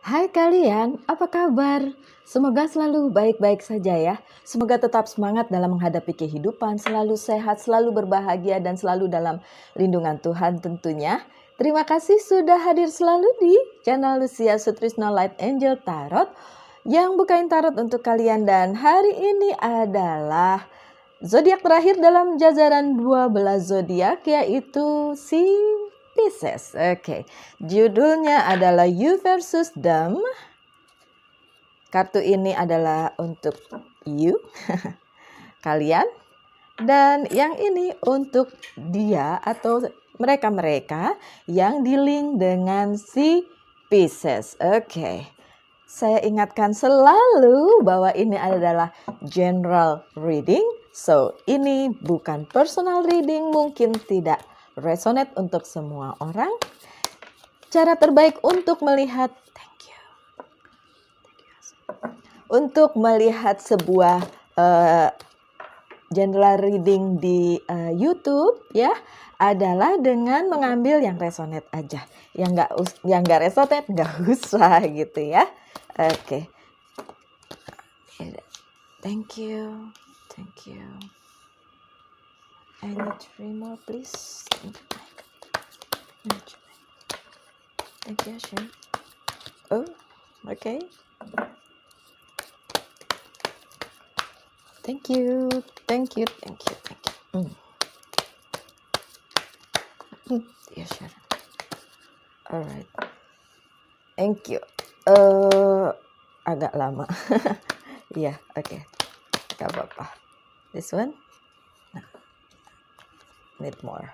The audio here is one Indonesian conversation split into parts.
Hai kalian, apa kabar? Semoga selalu baik-baik saja ya. Semoga tetap semangat dalam menghadapi kehidupan, selalu sehat, selalu berbahagia, dan selalu dalam lindungan Tuhan tentunya. Terima kasih sudah hadir selalu di channel Lucia Sutrisno Light Angel Tarot yang bukain tarot untuk kalian. Dan hari ini adalah zodiak terakhir dalam jajaran 12 zodiak, yaitu si Pisces. Oke, judulnya adalah You versus Them. Kartu ini adalah untuk you, kalian. Dan yang ini untuk dia atau mereka-mereka yang di-link dengan si Pisces. Oke. Saya ingatkan selalu bahwa ini adalah general reading. So, ini bukan personal reading, mungkin tidak resonate untuk semua orang. Cara terbaik untuk melihat, untuk melihat sebuah general reading di YouTube ya adalah dengan mengambil yang resonate aja. Yang nggak resonate nggak usah gitu ya. Oke. Thank you. I need 3 more please. Thank you, Shin. Oh, okay. Thank you. Yeah, sure. Alright. Thank you. Agak lama. Iya, oke. Gak apa-apa. This one? No. Need more.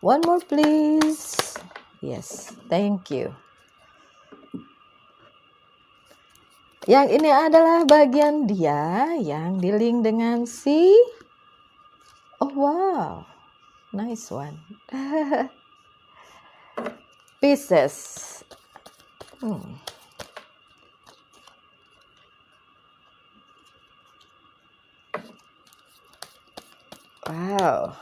One more please. Yes, thank you. Yang ini adalah bagian dia yang di-link dengan si... Oh wow, nice one. Pisces. Wow,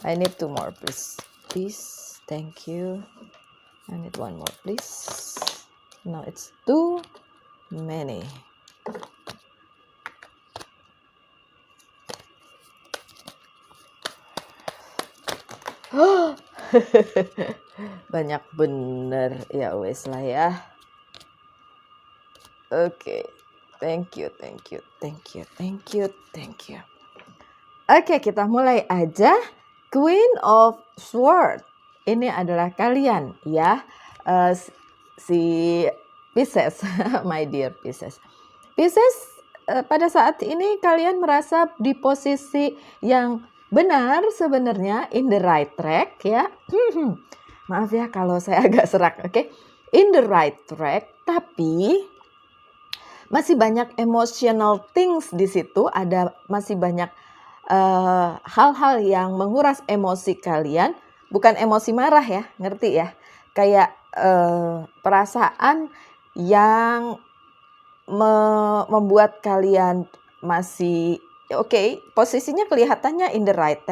I need 2 more please. Please, thank you. I need 1 more please. No, it's too many. Banyak bener ya wes lah ya. Oke, thank you. Oke, kita mulai aja. Queen of Swords. Ini adalah kalian ya. Si Pisces, my dear Pisces. Pisces, pada saat ini kalian merasa di posisi yang benar sebenarnya, in the right track ya. Maaf ya kalau saya agak serak, oke? In the right track, tapi masih banyak emotional things di situ, masih banyak hal-hal yang menguras emosi kalian, bukan emosi marah ya, ngerti ya? Kayak perasaan yang membuat kalian masih posisinya kelihatannya in the right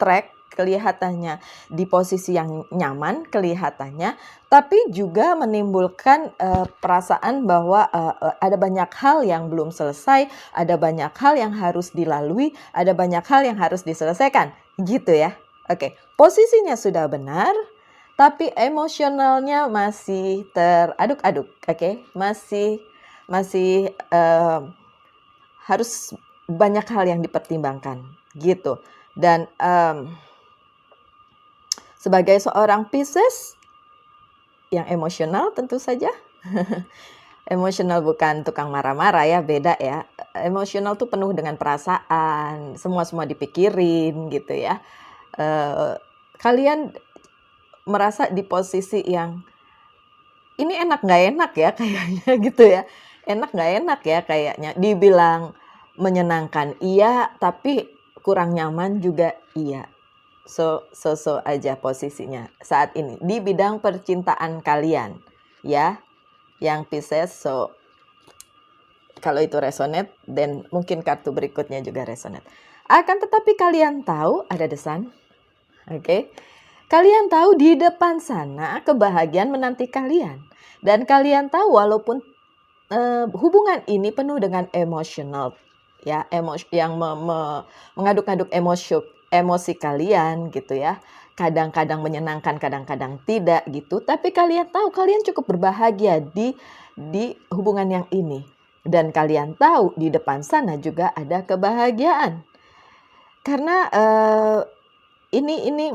track, kelihatannya di posisi yang nyaman kelihatannya, tapi juga menimbulkan perasaan bahwa ada banyak hal yang belum selesai, ada banyak hal yang harus dilalui, ada banyak hal yang harus diselesaikan, gitu ya. Oke, posisinya sudah benar, tapi emosionalnya masih teraduk-aduk, oke? Masih harus banyak hal yang dipertimbangkan, gitu. Dan sebagai seorang Pisces yang emosional tentu saja, emosional bukan tukang marah-marah ya, beda ya. Emosional tuh penuh dengan perasaan, semua dipikirin gitu ya. Kalian merasa di posisi yang ini enak nggak enak ya kayaknya gitu ya. Enak nggak enak ya kayaknya. Dibilang menyenangkan iya, tapi kurang nyaman juga iya. So aja posisinya saat ini di bidang percintaan kalian ya, yang Pisces. So kalau itu resonate, dan mungkin kartu berikutnya juga resonate. Akan tetapi kalian tahu ada The Sun, oke? Kalian tahu di depan sana kebahagiaan menanti kalian. Dan kalian tahu walaupun hubungan ini penuh dengan emosional, ya, yang mengaduk-aduk emosi kalian gitu ya. Kadang-kadang menyenangkan, kadang-kadang tidak gitu. Tapi kalian tahu kalian cukup berbahagia di hubungan yang ini. Dan kalian tahu di depan sana juga ada kebahagiaan. Karena ini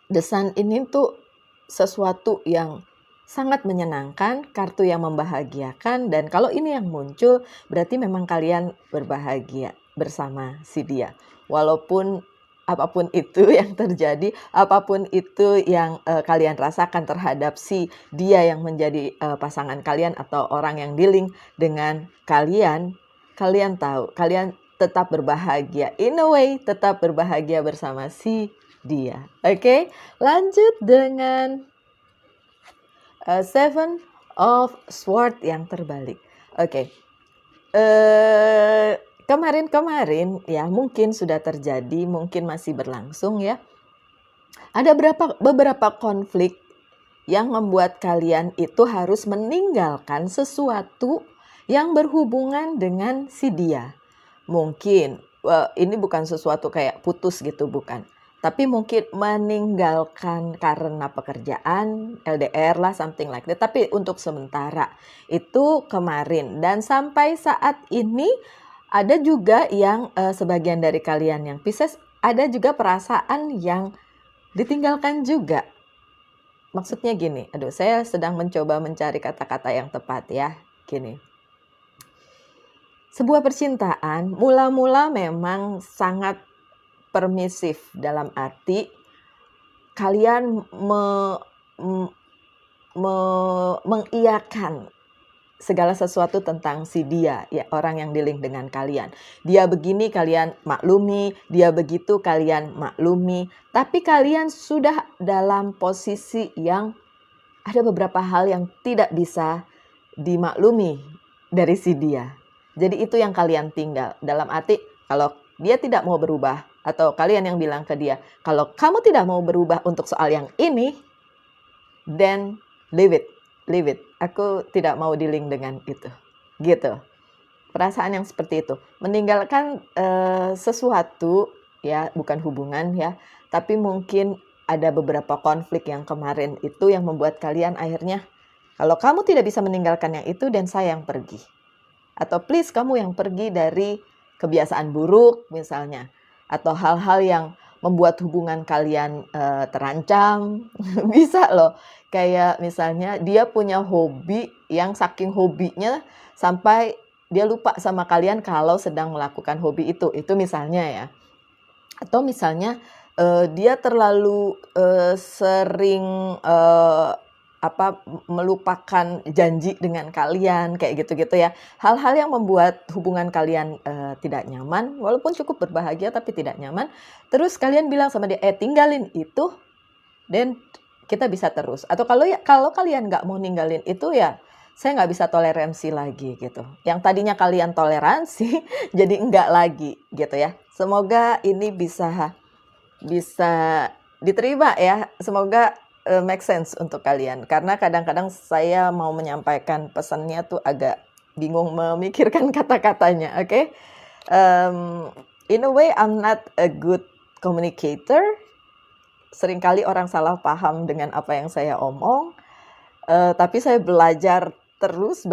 The Sun ini tuh sesuatu yang sangat menyenangkan, kartu yang membahagiakan, dan kalau ini yang muncul berarti memang kalian berbahagia bersama si dia. Walaupun apapun itu yang terjadi, apapun itu yang kalian rasakan terhadap si dia yang menjadi pasangan kalian atau orang yang dealing dengan kalian, kalian tahu, kalian tetap berbahagia. In a way, tetap berbahagia bersama si dia. Oke, lanjut dengan Seven of Swords yang terbalik. Oke. Kemarin-kemarin ya mungkin sudah terjadi, mungkin masih berlangsung ya. Ada beberapa konflik yang membuat kalian itu harus meninggalkan sesuatu yang berhubungan dengan si dia. Mungkin ini bukan sesuatu kayak putus gitu, bukan. Tapi mungkin meninggalkan karena pekerjaan, LDR lah, something like that. Tapi untuk sementara, itu kemarin. Dan sampai saat ini, ada juga yang sebagian dari kalian yang Pisces, ada juga perasaan yang ditinggalkan juga. Maksudnya gini, saya sedang mencoba mencari kata-kata yang tepat ya. Gini. Sebuah percintaan mula-mula memang sangat permisif, dalam arti kalian mengiyakan segala sesuatu tentang si dia, ya, orang yang dealing dengan kalian. Dia begini kalian maklumi, dia begitu kalian maklumi, tapi kalian sudah dalam posisi yang ada beberapa hal yang tidak bisa dimaklumi dari si dia. Jadi itu yang kalian tinggal. Dalam arti kalau dia tidak mau berubah, atau kalian yang bilang ke dia, kalau kamu tidak mau berubah untuk soal yang ini, then leave it. Aku tidak mau dealing dengan itu. Gitu. Perasaan yang seperti itu. Meninggalkan sesuatu, ya, bukan hubungan ya, tapi mungkin ada beberapa konflik yang kemarin itu yang membuat kalian akhirnya, kalau kamu tidak bisa meninggalkan yang itu, dan saya yang pergi. Atau please kamu yang pergi dari kebiasaan buruk misalnya. Atau hal-hal yang membuat hubungan kalian terancam. Bisa loh. Kayak misalnya dia punya hobi yang saking hobinya sampai dia lupa sama kalian kalau sedang melakukan hobi itu. Itu misalnya ya. Atau misalnya dia terlalu sering melupakan janji dengan kalian, kayak gitu-gitu ya. Hal-hal yang membuat hubungan kalian tidak nyaman, walaupun cukup berbahagia tapi tidak nyaman. Terus kalian bilang sama dia, tinggalin itu, dan kita bisa terus. Atau kalau kalian nggak mau ninggalin itu, ya saya nggak bisa toleransi lagi gitu. Yang tadinya kalian toleransi jadi enggak lagi gitu ya. Semoga ini bisa diterima ya. Semoga make sense untuk kalian. Karena kadang-kadang saya mau menyampaikan pesannya tuh agak bingung memikirkan kata-katanya. Oke? In a way I'm not a good communicator. Seringkali orang salah paham dengan apa yang saya omong. Tapi saya belajar terus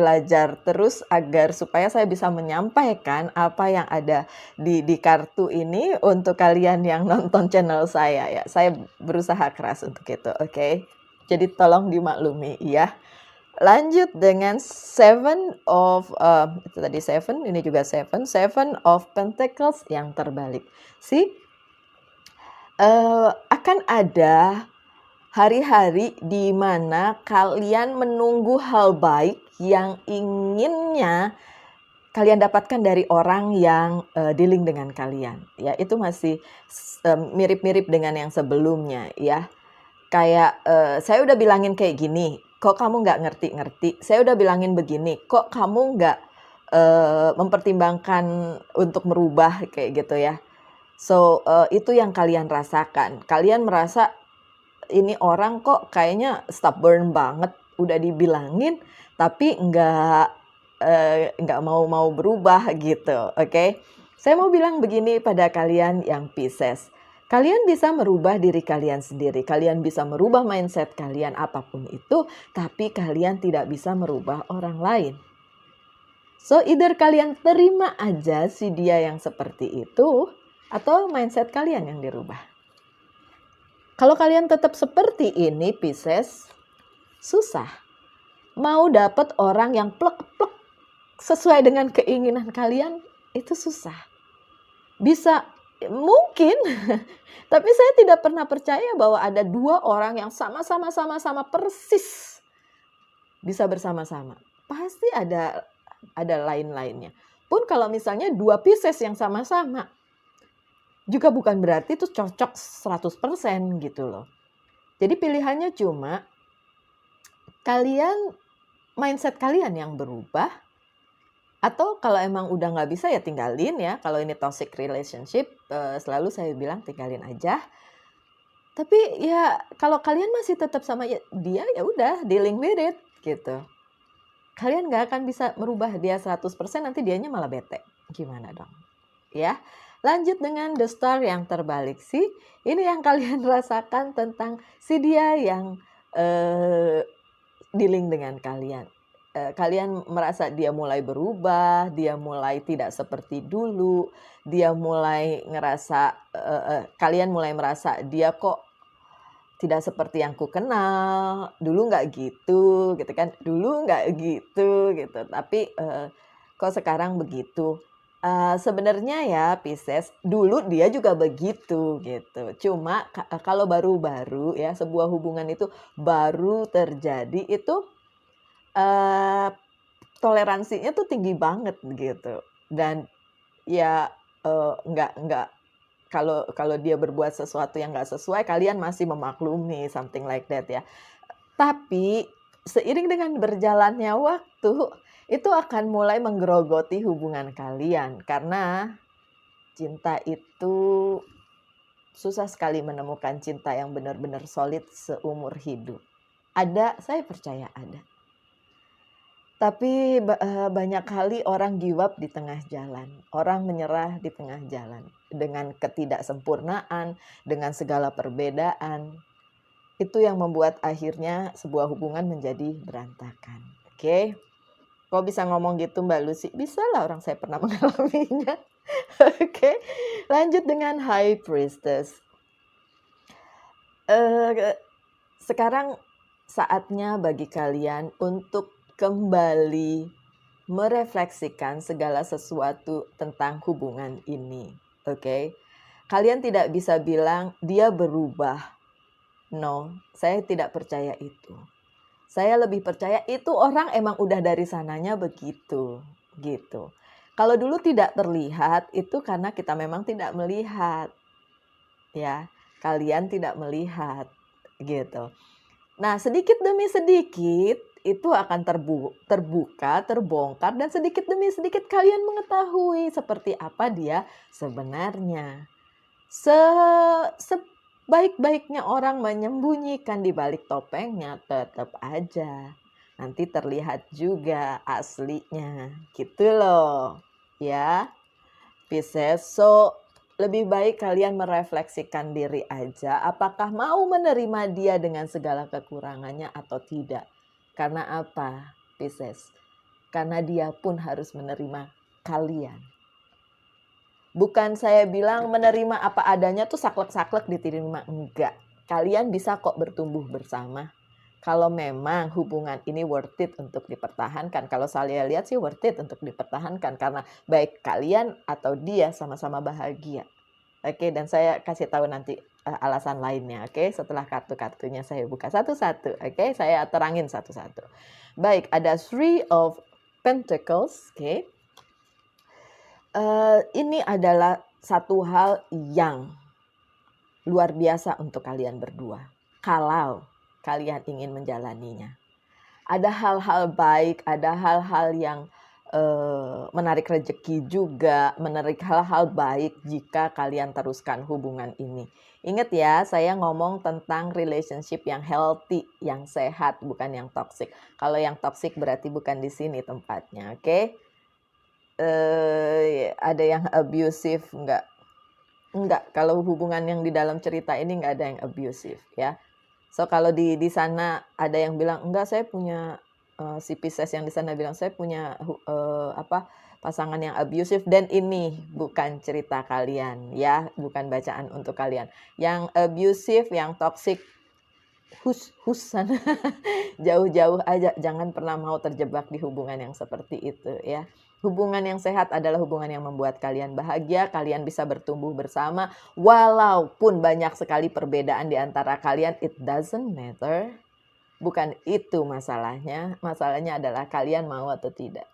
agar supaya saya bisa menyampaikan apa yang ada di kartu ini untuk kalian yang nonton channel saya ya. Saya berusaha keras untuk itu, oke? Jadi tolong dimaklumi ya. Lanjut dengan Seven of itu tadi Seven, ini juga Seven of Pentacles yang terbalik. Akan ada hari-hari di mana kalian menunggu hal baik yang inginnya kalian dapatkan dari orang yang dealing dengan kalian. Ya, itu masih mirip-mirip dengan yang sebelumnya ya. Kayak saya udah bilangin kayak gini, kok kamu nggak ngerti-ngerti. Saya udah bilangin begini, kok kamu nggak mempertimbangkan untuk merubah, kayak gitu ya. So, itu yang kalian rasakan. Kalian merasa ini orang kok kayaknya stubborn banget, udah dibilangin tapi nggak mau berubah gitu, oke? Saya mau bilang begini pada kalian yang Pisces. Kalian bisa merubah diri kalian sendiri, kalian bisa merubah mindset kalian apapun itu, tapi kalian tidak bisa merubah orang lain. So either kalian terima aja si dia yang seperti itu, atau mindset kalian yang dirubah. Kalau kalian tetap seperti ini Pisces, susah. Mau dapat orang yang plek-plek sesuai dengan keinginan kalian, itu susah. Bisa mungkin, tapi saya tidak pernah percaya bahwa ada dua orang yang sama-sama persis bisa bersama-sama. Pasti ada lain-lainnya. Pun kalau misalnya dua Pisces yang sama-sama, juga bukan berarti itu cocok 100% gitu loh. Jadi pilihannya cuma mindset kalian yang berubah, atau kalau emang udah nggak bisa ya tinggalin ya. Kalau ini toxic relationship, selalu saya bilang tinggalin aja. Tapi ya kalau kalian masih tetap sama dia, ya udah dealing with it gitu. Kalian nggak akan bisa merubah dia 100%, nanti dianya malah bete. Gimana dong? Ya, lanjut dengan the star yang terbalik sih. Ini yang kalian rasakan tentang si dia yang dealing dengan kalian. Kalian merasa dia mulai berubah, dia mulai tidak seperti dulu, dia mulai ngerasa, kalian mulai merasa dia kok tidak seperti yang ku kenal, dulu nggak gitu kan, dulu nggak gitu, tapi kok sekarang begitu. Sebenarnya ya Pisces, dulu dia juga begitu gitu. Cuma kalau baru-baru ya, sebuah hubungan itu baru terjadi itu toleransinya tuh tinggi banget gitu. Dan ya nggak kalau dia berbuat sesuatu yang nggak sesuai, kalian masih memaklumi, something like that ya. Tapi seiring dengan berjalannya waktu, itu akan mulai menggerogoti hubungan kalian. Karena cinta itu susah sekali menemukan cinta yang benar-benar solid seumur hidup. Ada, saya percaya ada. Tapi banyak kali orang give up di tengah jalan. Orang menyerah di tengah jalan. Dengan ketidaksempurnaan, dengan segala perbedaan. Itu yang membuat akhirnya sebuah hubungan menjadi berantakan. Oke? Kok bisa ngomong gitu Mbak Lucy? Bisa lah, orang saya pernah mengalaminya. Oke? Lanjut dengan High Priestess. Sekarang saatnya bagi kalian untuk kembali merefleksikan segala sesuatu tentang hubungan ini. Oke? Kalian tidak bisa bilang dia berubah. No, saya tidak percaya itu. Saya lebih percaya itu orang emang udah dari sananya begitu, gitu. Kalau dulu tidak terlihat, itu karena kita memang tidak melihat. Ya, kalian tidak melihat, gitu. Nah, sedikit demi sedikit itu akan terbuka, terbongkar, dan sedikit demi sedikit kalian mengetahui seperti apa dia sebenarnya. Sebaik-baiknya orang menyembunyikan di balik topengnya, tetap aja nanti terlihat juga aslinya, gitu loh. Ya, Pisces. So, lebih baik kalian merefleksikan diri aja, apakah mau menerima dia dengan segala kekurangannya atau tidak. Karena apa, Pisces? Karena dia pun harus menerima kalian. Bukan saya bilang menerima apa adanya tuh saklek-saklek diterima, enggak. Kalian bisa kok bertumbuh bersama. Kalau memang hubungan ini worth it untuk dipertahankan. Kalau saya lihat sih worth it untuk dipertahankan. Karena baik kalian atau dia sama-sama bahagia. Oke, dan saya kasih tahu nanti alasan lainnya. Oke, setelah kartu-kartunya saya buka satu-satu. Oke, saya terangin satu-satu. Baik, ada Three of Pentacles. Oke. Ini adalah satu hal yang luar biasa untuk kalian berdua. Kalau kalian ingin menjalaninya. Ada hal-hal baik, ada hal-hal yang menarik rezeki juga, menarik hal-hal baik jika kalian teruskan hubungan ini. Ingat ya, saya ngomong tentang relationship yang healthy, yang sehat, bukan yang toxic. Kalau yang toxic berarti bukan di sini tempatnya, oke? Ada yang abusive, enggak. Kalau hubungan yang di dalam cerita ini enggak ada yang abusive ya. So kalau di sana ada yang bilang enggak, saya punya si Pisces yang di sana bilang saya punya pasangan yang abusive, dan ini bukan cerita kalian ya, bukan bacaan untuk kalian. Yang abusive, yang toxic, hus sana jauh-jauh aja, jangan pernah mau terjebak di hubungan yang seperti itu ya. Hubungan yang sehat adalah hubungan yang membuat kalian bahagia, kalian bisa bertumbuh bersama, walaupun banyak sekali perbedaan di antara kalian, it doesn't matter. Bukan itu masalahnya, masalahnya adalah kalian mau atau tidak.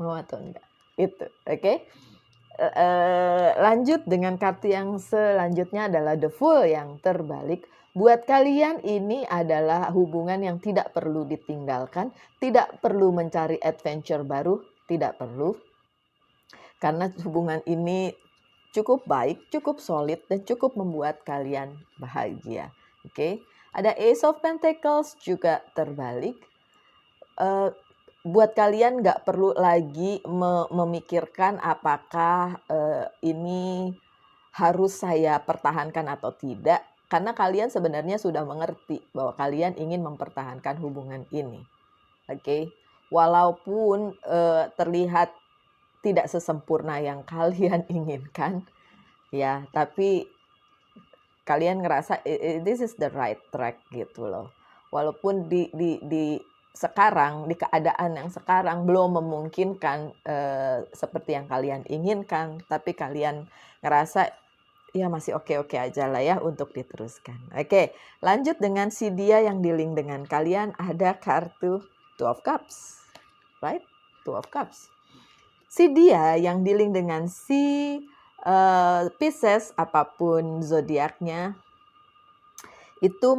Mau atau enggak, itu, oke? Lanjut dengan kartu yang selanjutnya adalah The Fool yang terbalik. Buat kalian ini adalah hubungan yang tidak perlu ditinggalkan, tidak perlu mencari adventure baru, tidak perlu. Karena hubungan ini cukup baik, cukup solid, dan cukup membuat kalian bahagia. Oke, ada Ace of Pentacles juga terbalik. Buat kalian nggak perlu lagi memikirkan apakah ini harus saya pertahankan atau tidak. Karena kalian sebenarnya sudah mengerti bahwa kalian ingin mempertahankan hubungan ini. Oke, walaupun terlihat tidak sesempurna yang kalian inginkan, ya, tapi kalian ngerasa this is the right track gitu loh. Walaupun di sekarang, di keadaan yang sekarang belum memungkinkan seperti yang kalian inginkan, tapi kalian ngerasa ya masih oke-oke aja lah ya untuk diteruskan. Oke, lanjut dengan si dia yang di-link dengan kalian, ada kartu Two of Cups. Right? Two of Cups. Si dia yang di-link dengan si Pisces, apapun zodiaknya, itu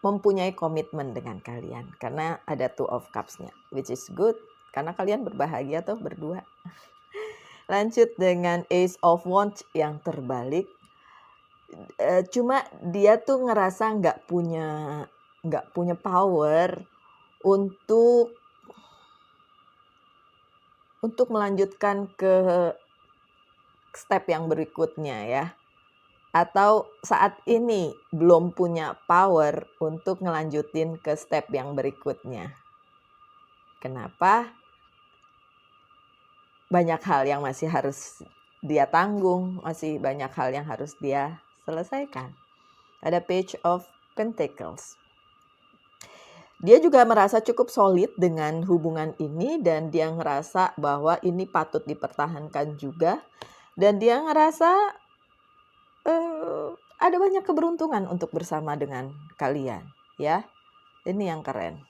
mempunyai komitmen dengan kalian. Karena ada Two of Cups-nya, which is good. Karena kalian berbahagia tuh berdua. Lanjut dengan Ace of Wands yang terbalik. Cuma dia tuh ngerasa nggak punya power untuk melanjutkan ke step yang berikutnya ya. Atau saat ini belum punya power untuk ngelanjutin ke step yang berikutnya. Kenapa? Banyak hal yang masih harus dia tanggung, masih banyak hal yang harus dia selesaikan. Ada Page of Pentacles. Dia juga merasa cukup solid dengan hubungan ini, dan dia ngerasa bahwa ini patut dipertahankan juga. Dan dia ngerasa ada banyak keberuntungan untuk bersama dengan kalian ya. Ini yang keren.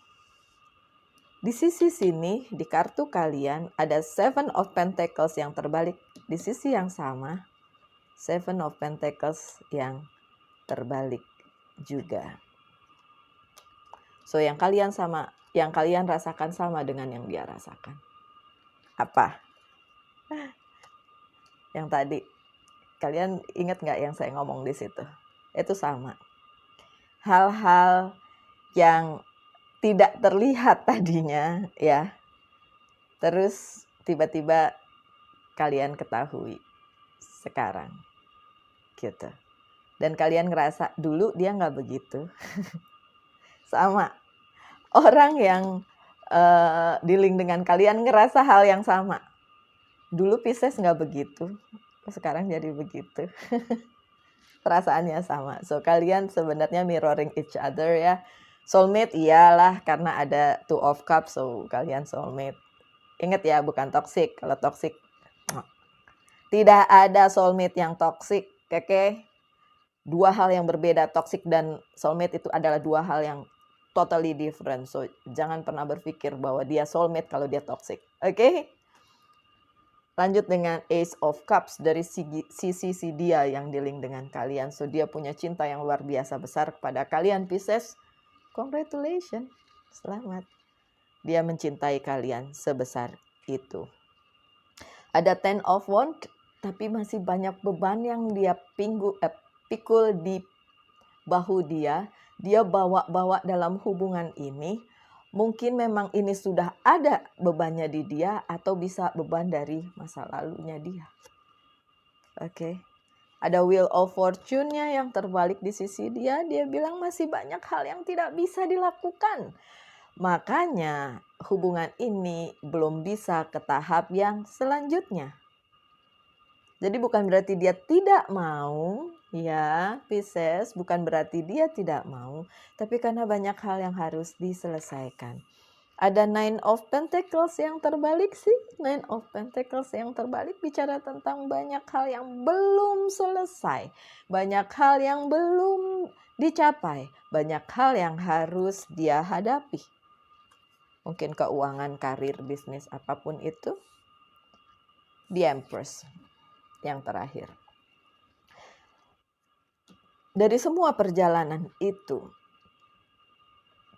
Di sisi sini, di kartu kalian ada Seven of Pentacles yang terbalik. Di sisi yang sama, Seven of Pentacles yang terbalik juga. So yang kalian rasakan sama dengan yang dia rasakan. Apa? Yang tadi, kalian ingat nggak yang saya ngomong di situ? Itu sama. Hal-hal yang tidak terlihat tadinya ya, terus tiba-tiba kalian ketahui sekarang gitu. Dan kalian ngerasa dulu dia nggak begitu. Sama. Orang yang di-link dengan kalian ngerasa hal yang sama. Dulu Pisces nggak begitu, sekarang jadi begitu. Perasaannya sama. So kalian sebenarnya mirroring each other ya. Soulmate iyalah, karena ada Two of Cups, so kalian soulmate. Ingat ya, bukan toxic. Kalau toxic, tidak ada soulmate yang toxic, oke? Dua hal yang berbeda, toxic dan soulmate itu adalah dua hal yang totally different. So jangan pernah berpikir bahwa dia soulmate kalau dia toxic, oke? Lanjut dengan Ace of Cups dari sisi dia yang di-link dengan kalian. So dia punya cinta yang luar biasa besar kepada kalian Pisces. congratulations, selamat. Dia mencintai kalian sebesar itu. Ada 10 of Wands, tapi masih banyak beban yang dia pikul di bahu dia. Dia bawa-bawa dalam hubungan ini. Mungkin memang ini sudah ada bebannya di dia, atau bisa beban dari masa lalunya dia. Oke. Ada Wheel of Fortune-nya yang terbalik di sisi dia. Dia bilang masih banyak hal yang tidak bisa dilakukan. Makanya hubungan ini belum bisa ke tahap yang selanjutnya. Jadi bukan berarti dia tidak mau, ya Pisces, bukan berarti dia tidak mau. Tapi karena banyak hal yang harus diselesaikan. Ada Nine of Pentacles yang terbalik sih. Nine of Pentacles yang terbalik bicara tentang banyak hal yang belum selesai. Banyak hal yang belum dicapai. Banyak hal yang harus dia hadapi. Mungkin keuangan, karir, bisnis, apapun itu. The Empress yang terakhir. Dari semua perjalanan itu,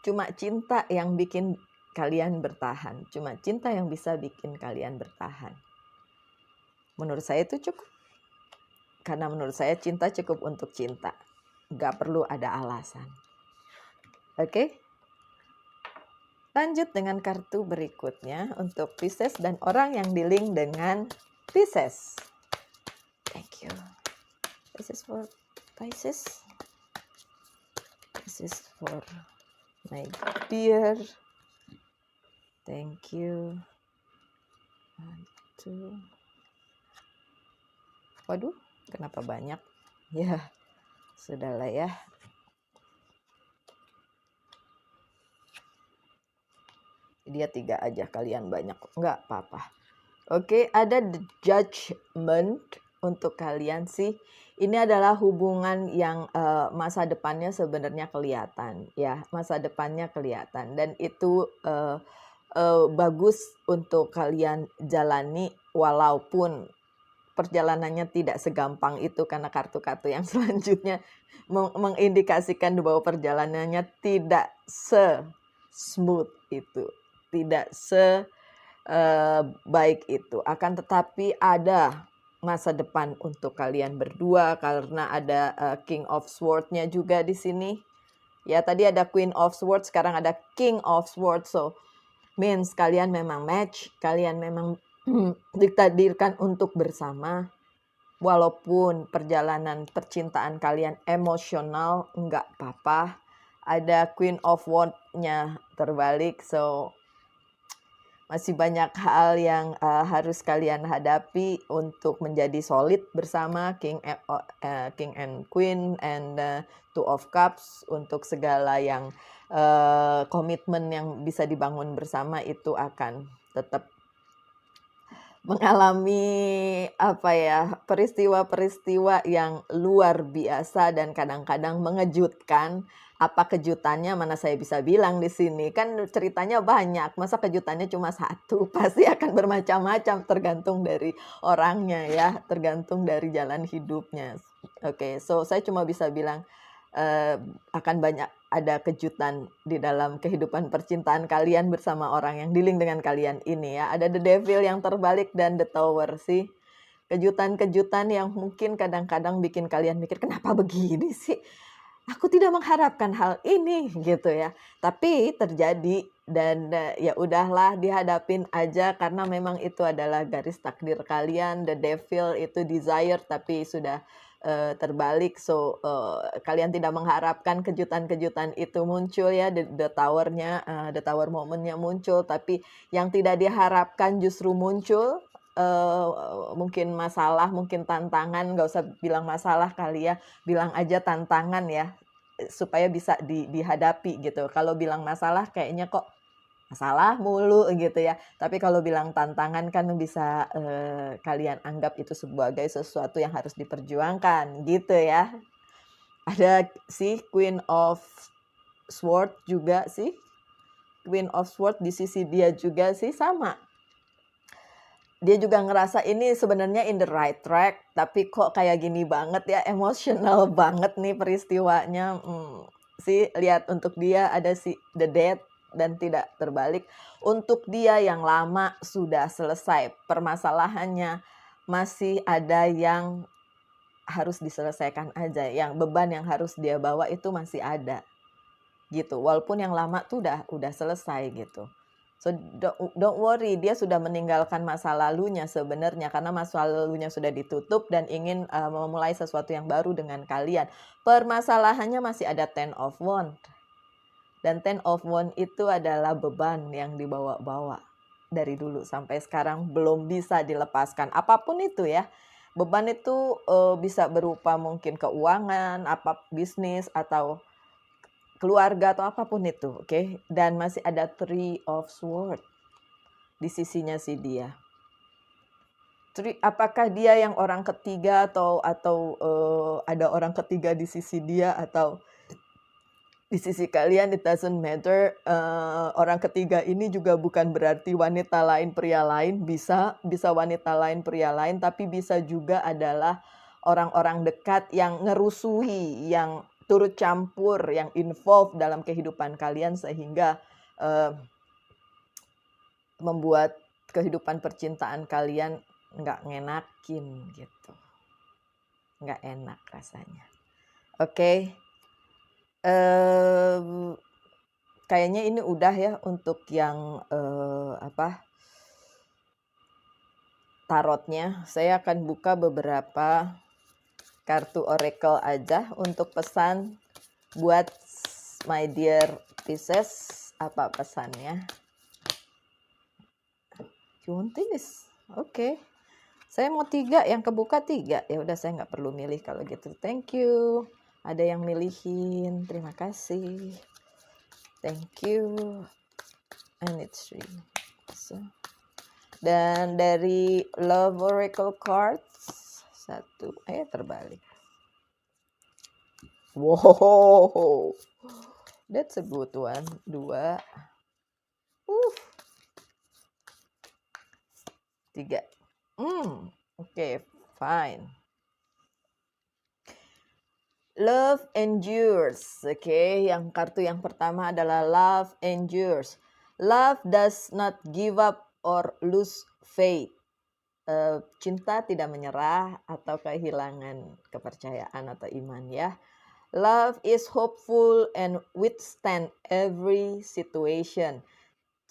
cuma cinta yang bikin kalian bertahan. Cuma cinta yang bisa bikin kalian bertahan. Menurut saya itu cukup. Karena menurut saya cinta cukup untuk cinta. Gak perlu ada alasan. Oke? Lanjut dengan kartu berikutnya untuk Pisces dan orang yang dealing dengan Pisces. Thank you. This is for Pisces. This is for my dear. Thank you. 1, 2. Waduh, kenapa banyak? Ya, sudahlah ya. Dia 3 aja, kalian banyak. Enggak apa-apa. Oke, ada the judgment untuk kalian sih. Ini adalah hubungan yang masa depannya sebenarnya kelihatan. Ya, masa depannya kelihatan. Dan itu bagus untuk kalian jalani walaupun perjalanannya tidak segampang itu, karena kartu-kartu yang selanjutnya mengindikasikan bahwa perjalanannya tidak se-smooth itu, tidak sebaik itu. Akan tetapi ada masa depan untuk kalian berdua karena ada King of Swords-nya juga di sini. Ya, tadi ada Queen of Swords, sekarang ada King of Swords. So means kalian memang match, kalian memang ditakdirkan untuk bersama. Walaupun perjalanan percintaan kalian emosional, enggak apa-apa. Ada Queen of Wands-nya terbalik, so masih banyak hal yang harus kalian hadapi untuk menjadi solid bersama. King and Queen and Two of Cups, untuk segala yang komitmen yang bisa dibangun bersama itu akan tetap mengalami peristiwa-peristiwa yang luar biasa dan kadang-kadang mengejutkan. Apa kejutannya mana saya bisa bilang di sini, kan ceritanya banyak, masa kejutannya cuma satu? Pasti akan bermacam-macam, tergantung dari orangnya ya, tergantung dari jalan hidupnya. Oke, so saya cuma bisa bilang akan banyak ada kejutan di dalam kehidupan percintaan kalian bersama orang yang dealing dengan kalian ini ya. Ada the devil yang terbalik dan the tower sih. Kejutan-kejutan yang mungkin kadang-kadang bikin kalian mikir, kenapa begini sih? Aku tidak mengharapkan hal ini gitu ya. Tapi terjadi dan ya udahlah, dihadapin aja karena memang itu adalah garis takdir kalian. The devil itu desire tapi sudah terbalik, so kalian tidak mengharapkan kejutan-kejutan itu muncul ya, the tower-nya, the tower moment-nya muncul, tapi yang tidak diharapkan justru muncul. Mungkin masalah, mungkin tantangan, nggak usah bilang masalah kali ya, bilang aja tantangan ya, supaya bisa dihadapi gitu. Kalau bilang masalah kayaknya kok masalah mulu gitu ya. Tapi kalau bilang tantangan kan bisa kalian anggap itu sebagai sesuatu yang harus diperjuangkan gitu ya. Ada si Queen of Swords juga sih. Queen of Swords di sisi dia juga sih sama. Dia juga ngerasa ini sebenarnya in the right track, tapi kok kayak gini banget ya, emosional banget nih peristiwanya. lihat, untuk dia ada si the dead dan tidak terbalik. Untuk dia yang lama sudah selesai. Permasalahannya masih ada yang harus diselesaikan aja. Yang beban yang harus dia bawa itu masih ada. Gitu. Walaupun yang lama tuh udah selesai gitu. So don't worry, dia sudah meninggalkan masa lalunya sebenarnya, karena masa lalunya sudah ditutup dan ingin memulai sesuatu yang baru dengan kalian. Permasalahannya masih ada Ten of Wands. Dan Ten of Wands itu adalah beban yang dibawa-bawa dari dulu sampai sekarang belum bisa dilepaskan. Apapun itu ya. Beban itu bisa berupa mungkin keuangan, bisnis, atau keluarga, atau apapun itu, oke? Dan masih ada Three of Swords di sisinya si dia. Apakah dia yang orang ketiga atau ada orang ketiga di sisi dia atau di sisi kalian, it doesn't matter. Orang ketiga ini juga bukan berarti wanita lain, pria lain. Bisa wanita lain, pria lain, tapi bisa juga adalah orang-orang dekat yang ngerusuhi, yang turut campur, yang involved dalam kehidupan kalian sehingga membuat kehidupan percintaan kalian nggak ngenakin gitu. Nggak enak rasanya. Oke. Kayaknya ini udah ya untuk yang tarotnya. Saya akan buka beberapa kartu oracle aja untuk pesan buat my dear Pisces. Apa pesannya? You want this? Oke. Saya mau 3, yang kebuka 3. Ya udah, saya nggak perlu milih kalau gitu. Thank you. Ada yang milihin, terima kasih. Thank you. And it's 3. So. Dan dari Love Oracle Cards 1, terbalik. Wow, that's a good one. 2, 3. Okay, fine. Love endures. Oke, yang kartu yang pertama adalah love endures. Love does not give up or lose faith. Cinta tidak menyerah atau kehilangan kepercayaan atau iman ya. Love is hopeful and withstand every situation.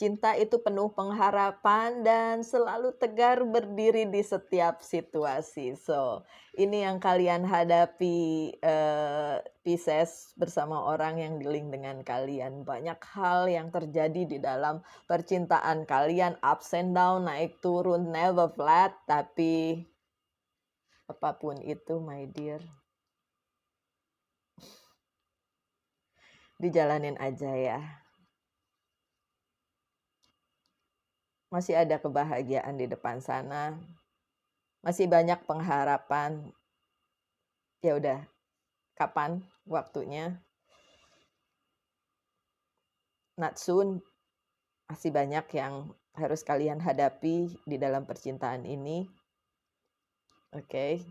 Cinta itu penuh pengharapan dan selalu tegar berdiri di setiap situasi. So, ini yang kalian hadapi, Pisces, bersama orang yang dealing dengan kalian. Banyak hal yang terjadi di dalam percintaan kalian, ups and down, naik turun, never flat. Tapi apapun itu, my dear, dijalanin aja ya. Masih ada kebahagiaan di depan sana. Masih banyak pengharapan. Ya udah, kapan waktunya? Not soon. Masih banyak yang harus kalian hadapi di dalam percintaan ini. Oke.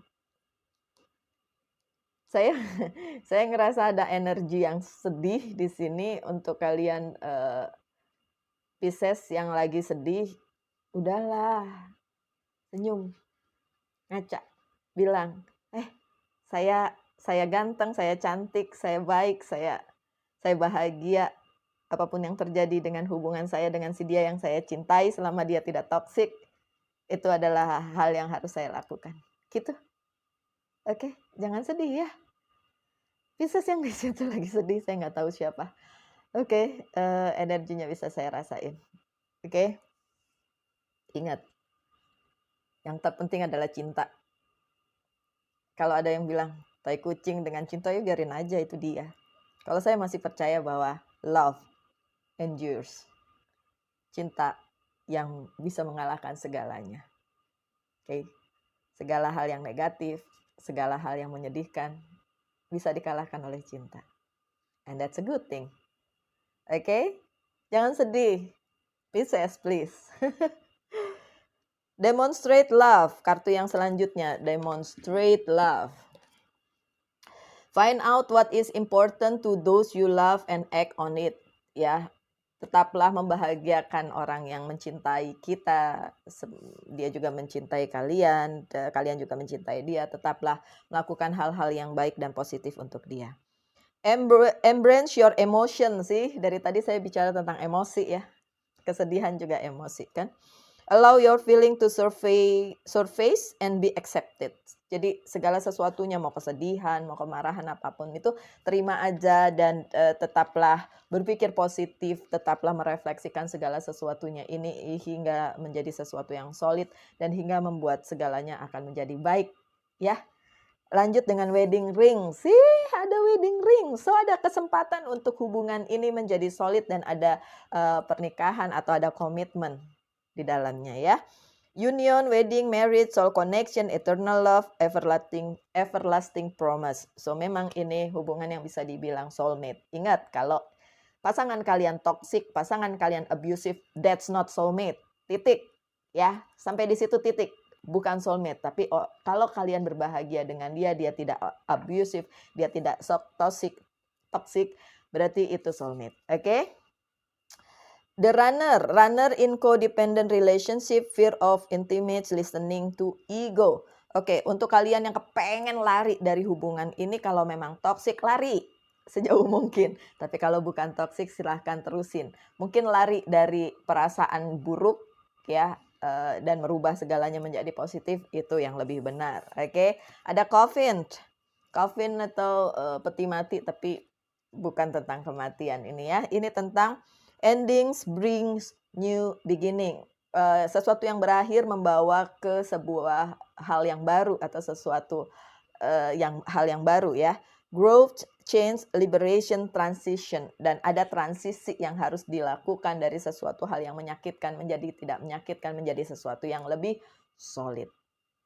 Saya ngerasa ada energi yang sedih di sini untuk kalian Pisces yang lagi sedih. Udahlah, senyum, ngaca, bilang, saya ganteng, saya cantik, saya baik, saya bahagia. Apapun yang terjadi dengan hubungan saya dengan si dia yang saya cintai, selama dia tidak toksik, itu adalah hal yang harus saya lakukan. Gitu. Oke, jangan sedih ya. Pisces yang di situ lagi sedih, saya nggak tahu siapa. Oke, energinya bisa saya rasain. Oke. Ingat, yang terpenting adalah cinta. Kalau ada yang bilang, tai kucing dengan cinta, ya biarin aja, itu dia. Kalau saya masih percaya bahwa love endures. Cinta yang bisa mengalahkan segalanya. Oke. Segala hal yang negatif, segala hal yang menyedihkan, bisa dikalahkan oleh cinta. And that's a good thing. Oke? Jangan sedih. Pisces, please. Demonstrate love. Kartu yang selanjutnya, demonstrate love. Find out what is important to those you love and act on it. Ya, tetaplah membahagiakan orang yang mencintai kita. Dia juga mencintai kalian, kalian juga mencintai dia. Tetaplah melakukan hal-hal yang baik dan positif untuk dia. Embrace your emotion sih. Dari tadi saya bicara tentang emosi ya. Kesedihan juga emosi kan. Allow your feeling to surface and be accepted. Jadi segala sesuatunya, mau kesedihan, mau kemarahan, apapun itu terima aja dan tetaplah berpikir positif, tetaplah merefleksikan segala sesuatunya ini hingga menjadi sesuatu yang solid dan hingga membuat segalanya akan menjadi baik. Ya, lanjut dengan wedding ring. Sih, ada wedding ring. So ada kesempatan untuk hubungan ini menjadi solid dan ada pernikahan atau ada komitmen di dalamnya ya. Union, wedding, marriage, soul connection, eternal love, everlasting promise. So memang ini hubungan yang bisa dibilang soulmate. Ingat, kalau pasangan kalian toxic, pasangan kalian abusive, that's not soulmate. Titik. Ya, sampai di situ titik. Bukan soulmate, tapi kalau kalian berbahagia dengan dia, dia tidak abusive, dia tidak toxic, berarti itu soulmate. Oke? The runner in codependent relationship, fear of intimate, listening to ego. Oke, untuk kalian yang kepengen lari dari hubungan ini, kalau memang toxic, lari sejauh mungkin. Tapi kalau bukan toxic, silahkan terusin. Mungkin lari dari perasaan buruk ya, dan merubah segalanya menjadi positif, itu yang lebih benar. Oke, ada coffin atau peti mati, tapi bukan tentang kematian ini ya. Ini tentang endings brings new beginning. Sesuatu yang berakhir membawa ke sebuah hal yang baru atau sesuatu hal yang baru ya. Growth, change, liberation, transition. Dan ada transisi yang harus dilakukan dari sesuatu hal yang menyakitkan menjadi tidak menyakitkan, menjadi sesuatu yang lebih solid.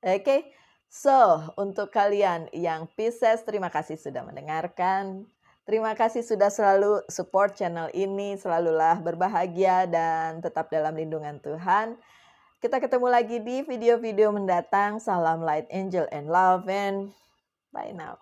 Oke, so untuk kalian yang Pisces, terima kasih sudah mendengarkan. Terima kasih sudah selalu support channel ini. Selalulah berbahagia dan tetap dalam lindungan Tuhan. Kita ketemu lagi di video-video mendatang. Salam light, angel, and love, and bye now.